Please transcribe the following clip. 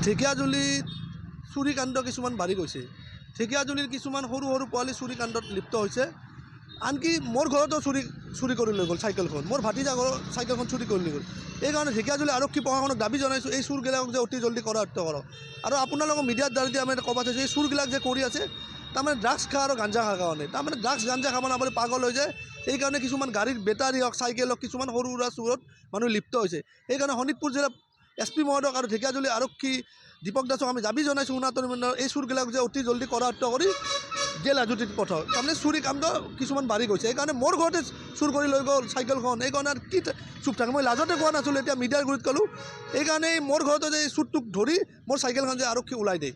ঢেকীয়াজুলিত চুৰিকাণ্ড কিছুমান বাঢ়ি গৈছে। ঢেকীয়াজুলিৰ কিছুমান সৰু সৰু পোৱালি চুৰিকাণ্ডত লিপ্ত হৈছে। আনকি মোৰ ঘৰতো চুৰি কৰি লৈ গ'ল চাইকেলখন, মোৰ ভাতিজা ঘৰৰ চাইকেলখন চুৰি কৰি লৈ গ'ল। এইকাৰণে ঢেকীয়াজুলি আৰক্ষী প্ৰশাসনক দাবী জনাইছোঁ, এই চুৰগিলাকক যে অতি জল্দি কৰায়ত্ব কৰক। আৰু আপোনালোকৰ মিডিয়াৰ দ্বাৰা আমি ক'ব চাইছোঁ, এই চুৰগিলাক যে কৰি আছে তাৰমানে ড্ৰাগছ খোৱা আৰু গাঞ্জা খোৱাৰ কাৰণে, তাৰমানে ড্ৰাগছ গাঞ্জা খাব নাপালে পাগল হৈ যায়। সেইকাৰণে কিছুমান গাড়ীৰ বেটাৰী হওক, চাইকেল হওক, কিছুমান সৰু সুৰা চুৰত মানুহ লিপ্ত হৈছে। সেইকাৰণে শোণিতপুৰ জিলা SP মহোদয়ক আৰু ঢেকীয়াজুলি আৰক্ষী দীপক দাসক আমি দাবী জনাইছোঁ, এই চুৰগিলাক যে অতি জল্দি কৰায়ত্ব কৰি জেল হাজোঁটিত পঠাওক। তাৰমানে চুৰি কাণ্ড কিছুমান বাঢ়ি গৈছে। সেইকাৰণে মোৰ ঘৰতে চুৰ কৰি লৈ গ'ল চাইকেলখন। সেইকাৰণে আৰু কি চুপ থাকে, মই লাজতে কোৱা নাছিলোঁ, এতিয়া মিডিয়াৰ গুৰিত ক'লোঁ। সেইকাৰণে মোৰ ঘৰতে যে এই চুৰটোক ধৰি মোৰ চাইকেলখন যে আৰক্ষী ওলাই দিয়ে।